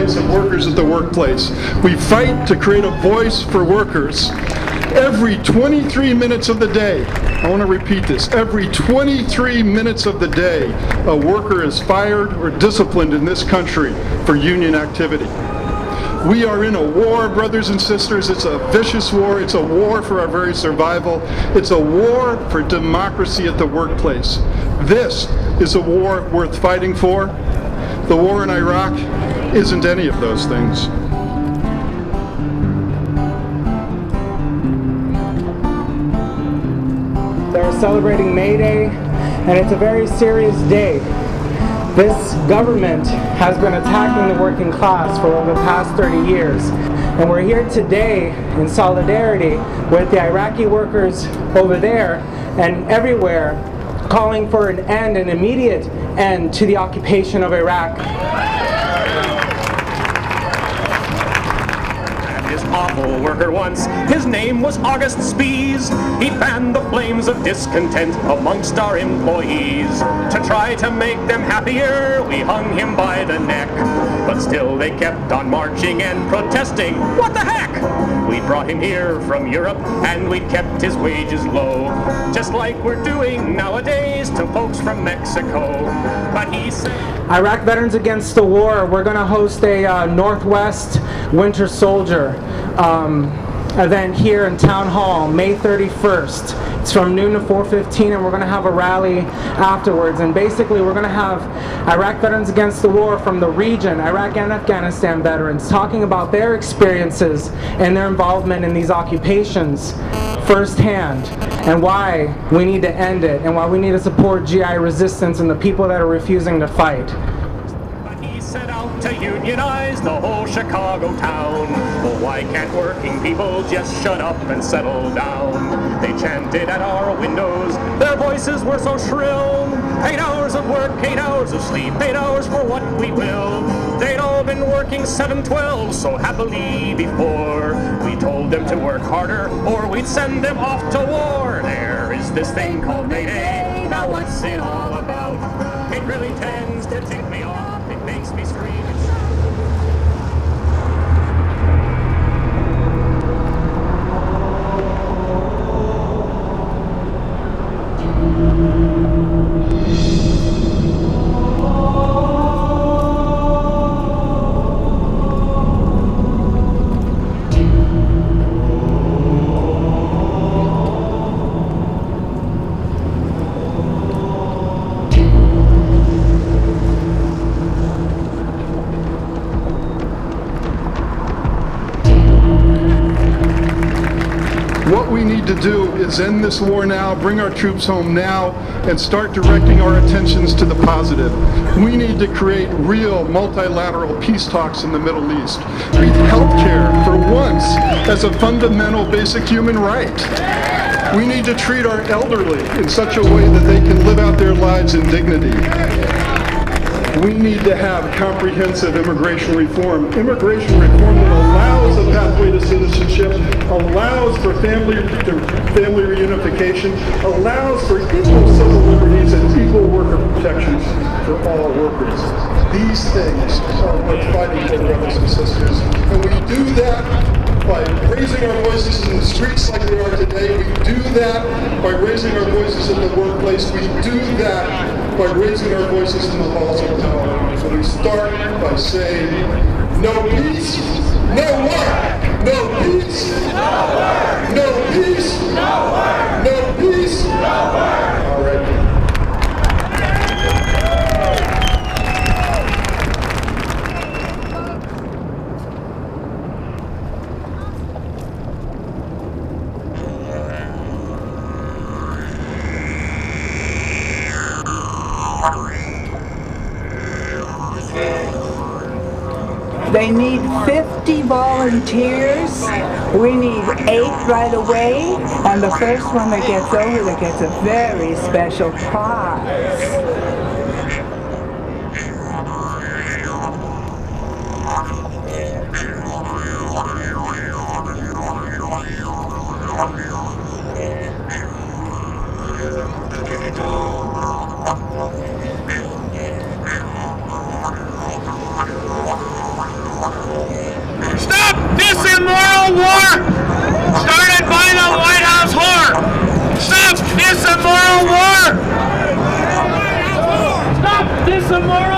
rights of workers at the workplace. We fight to create a voice for workers. Every 23 minutes of the day, I want to repeat this, every 23 minutes of the day, a worker is fired or disciplined in this country for union activity. We are in a war, brothers and sisters. It's a vicious war. It's a war for our very survival. It's a war for democracy at the workplace. This is a war worth fighting for. The war in Iraq isn't any of those things. They're celebrating May Day, and it's a very serious day. This government has been attacking the working class for over the past 30 years. And we're here today in solidarity with the Iraqi workers over there and everywhere, calling for an end, an immediate end to the occupation of Iraq. Awful worker once, his name was August Spies. He fanned the flames of discontent amongst our employees. To try to make them happier, we hung him by the neck. But still they kept on marching and protesting. What the heck? We brought him here from Europe and we kept his wages low, just like we're doing nowadays to folks from Mexico. But he said, Iraq Veterans Against the War, we're going to host a Northwest Winter Soldier event here in Town Hall, May 31st. It's from noon to 4:15, and we're going to have a rally afterwards. And basically, we're going to have Iraq Veterans Against the War from the region, Iraq and Afghanistan veterans, talking about their experiences and their involvement in these occupations firsthand, and why we need to end it, and why we need to support GI resistance and the people that are refusing to fight. Set out to unionize the whole Chicago town. Well, why can't working people just shut up and settle down? They chanted at our windows, their voices were so shrill. 8 hours of work, 8 hours of sleep, 8 hours for what we will. They'd all been working 7/12 so happily before. We told them to work harder or we'd send them off to war. There is this thing called May Day, now what's it all about? It really tends to tick me off. Makes me scream. What we need to do is end this war now, bring our troops home now, and start directing our attentions to the positive. We need to create real multilateral peace talks in the Middle East. Treat healthcare, for once, as a fundamental basic human right. We need to treat our elderly in such a way that they can live out their lives in dignity. We need to have comprehensive immigration reform. Immigration reform that allows a pathway to citizenship, allows for family reunification, allows for equal civil liberties and equal worker protections for all workers. These things are worth fighting for, brothers and sisters. And we do that by raising our voices in the streets like we are today. We do that by raising our voices in the workplace. We do that by raising our voices in the halls of power. So we start by saying, no peace, no war. No peace, no war. No peace, no war. No peace, no war. All right. They need 50 volunteers. We need 8 right away, and the first one that gets over there gets a very special prize. some more